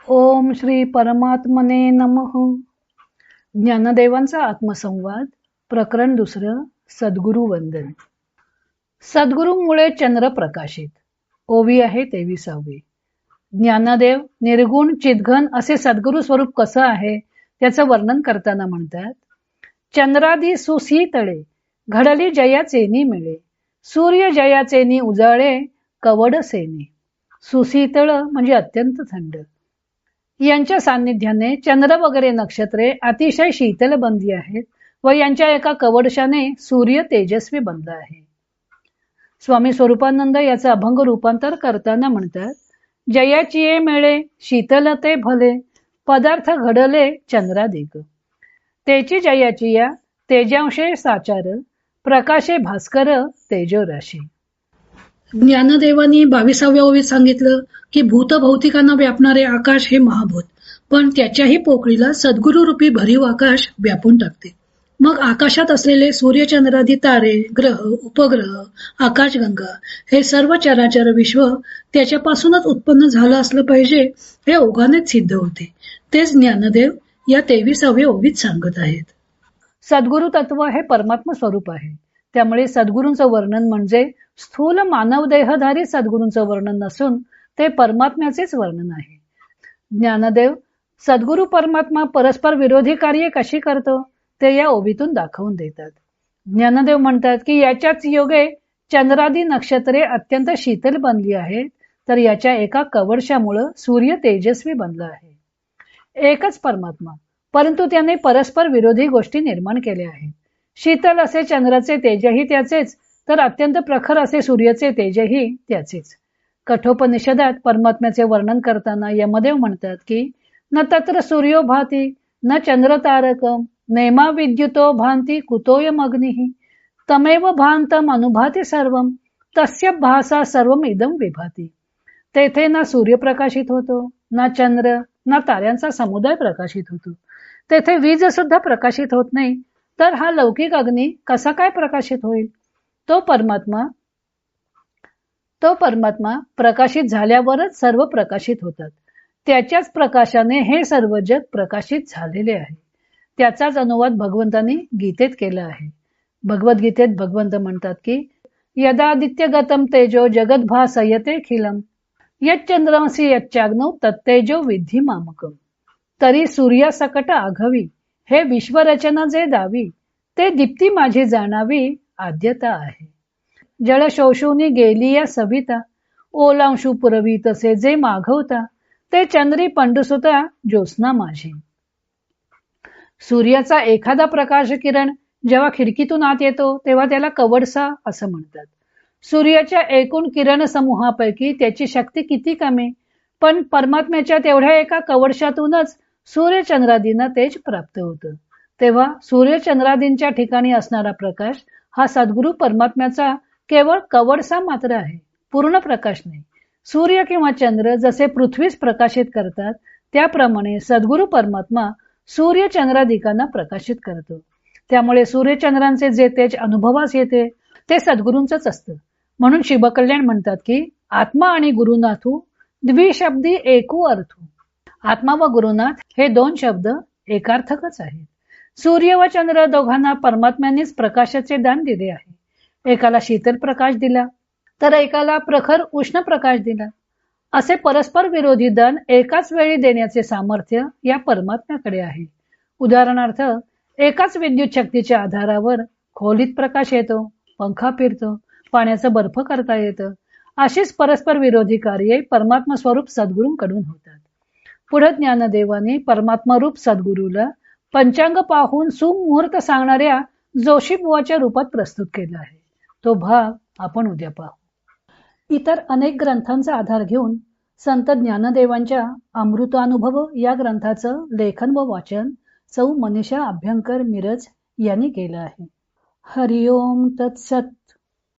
ओम श्री परमात्मने नमः. ज्ञानदेवांचा आत्मसंवाद प्रकरण 2. सद्गुरु वंदन. सद्गुरूमुळे चंद्र प्रकाशित. ओवी आहे 23वी. ज्ञानदेव निर्गुण चिद्घन असे सद्गुरु स्वरूप कसं आहे त्याचं वर्णन करताना म्हणतात, चंद्रादी सुशीतळे घडली जयाचेनी मिळे, सूर्य जयाचेनी उजाळे कवड सेने. सुशीतळ म्हणजे अत्यंत थंड. यांच्या सान्निध्याने चंद्र वगैरे नक्षत्रे अतिशय शीतल बनली आहेत व यांच्या एका कवडशाने सूर्य तेजस्वी बनला आहे. स्वामी स्वरूपानंद याचं अभंग रूपांतर करताना म्हणतात, जयाची मिळे शीतलते भले, पदार्थ घडले चंद्रादिक. तेची जयाची या तेजांशे साचार, प्रकाशे भास्कर तेजो राशी. ज्ञानदेवांनी 22व्या ओवीत सांगितलं की भूतभौतिकांना व्यापणारे आकाश हे महाभूत, पण त्याच्याही पोकळीला सद्गुरु रूपी भरीव आकाश व्यापून टाकते. मग आकाशात असलेले सूर्यचंद्रादी तारे, ग्रह, उपग्रह, आकाशगंगा हे सर्व चराचर विश्व त्याच्यापासूनच उत्पन्न झालं असलं पाहिजे हे ओघानेच सिद्ध होते. तेच ज्ञानदेव या 23व्या ओवीत सांगत आहेत. सद्गुरु तत्व हे परमात्मा स्वरूप आहे. त्यामुळे सद्गुरूंचं वर्णन म्हणजे स्थूल मानव देहधारी सद्गुरूंचं वर्णन नसून ते परमात्म्याचेच वर्णन आहे. ज्ञानदेव सद्गुरु परमात्मा परस्पर विरोधी कार्य कशी करतो ते या ओवीतून दाखवून देतात. ज्ञानदेव म्हणतात की याच्याच योगे चंद्रादी नक्षत्रे अत्यंत शीतल बनली आहेत, तर याच्या एका कवडशामुळे सूर्य तेजस्वी बनला आहे. एकच परमात्मा, परंतु त्याने परस्पर विरोधी गोष्टी निर्माण केल्या आहेत. शीतल असे चंद्राचे तेजही त्याचेच, तर अत्यंत प्रखर असे सूर्याचे तेजही त्याचेच. कठोपनिषदात परमात्म्याचे वर्णन करताना यमदेव म्हणतात की न तत्र सूर्यो भाती न चंद्र तारकम नेमा विद्युतो भांती कुतोयम अग्निः तमेव भांतम अनुभाती सर्वम तस्य भासा सर्वम इदम विभाती. तेथे ना सूर्य प्रकाशित होतो, ना चंद्र, ना ताऱ्यांचा समुदाय प्रकाशित होतो. तेथे वीज सुद्धा प्रकाशित होत नाही, तर हा लौकिक अग्नी कसा काय प्रकाशित होईल? तो परमात्मा प्रकाशित झाल्यावरच सर्व प्रकाशित होतात. त्याच्याच प्रकाशाने हे सर्व जग प्रकाशित झालेले आहे. त्याचाच अनुवाद भगवंतांनी गीतेत केला आहे. भगवद्गीतेत भगवंत म्हणतात की यदादित्य गतम तेजो जगद्भासयते खिलम यच्चंद्रमसी यच्चाग्नौ तत्तेजो विद्धी मामकम. तरी सूर्यासकट आघवी हे विश्वरचना जे दावी, ते दीप्ती माझी जाणावी आद्यता आहे. जळ शोषुनी गेली या सविता, ओलांशू पुरवी तसे जे मागवता, ते चंद्री पंडुसुता ज्योत्स्ना माझी. सूर्याचा एखादा प्रकाश किरण जेव्हा खिडकीतून आत येतो तेव्हा त्याला कवडसा असं म्हणतात. सूर्याच्या एकूण किरण समूहापैकी त्याची शक्ती किती कमी, पण परमात्म्याच्या तेवढ्या एका कवडशातूनच सूर्यचंद्रादींना तेज प्राप्त होतं. तेव्हा सूर्यचंद्रादींच्या ठिकाणी असणारा प्रकाश हा सद्गुरु परमात्म्याचा केवळ कवडसा मात्र आहे, पूर्ण प्रकाश नाही. सूर्य किंवा चंद्र जसे पृथ्वीस प्रकाशित करतात, त्याप्रमाणे सद्गुरु परमात्मा सूर्यचंद्रादिकांना प्रकाशित करतो. त्यामुळे सूर्यचंद्रांचे जे तेज अनुभवास येते ते सद्गुरूंचंच असतं. म्हणून शिवकल्याण म्हणतात की आत्मा आणि गुरुनाथू द्विशब्दी एकू अर्थू. आत्मा व गुरुनाथ हे दोन शब्द एकार्थकच आहेत. सूर्य व चंद्र दोघांना परमात्म्यानेच प्रकाशाचे दान दिले आहे. एकाला शीतल प्रकाश दिला तर एकाला प्रखर उष्ण प्रकाश दिला. असे परस्पर विरोधी दान एकाच वेळी देण्याचे सामर्थ्य या परमात्म्याकडे आहे. उदाहरणार्थ, एकाच विद्युत शक्तीच्या आधारावर खोलीत प्रकाश येतो, पंखा फिरतो, पाण्याचं बर्फ करता येतं. अशीच परस्पर विरोधी कार्ये परमात्मा स्वरूप सद्गुरूंकडून होतात. पुढे ज्ञानदेवाने परमात्मा रूप सद्गुरूला पंचांग पाहून सुमुहूर्त सांगणाऱ्या जोशीबुवाच्या रूपात प्रस्तुत केला आहे. तो भाग आपण उद्या पाहू. इतर अनेक ग्रंथांचा आधार घेऊन संत ज्ञानदेवांच्या अमृतानुभव या ग्रंथाचं लेखन व वाचन सौ मनीषा अभ्यंकर मिरज यांनी केलं आहे. हरिओम तत्सत.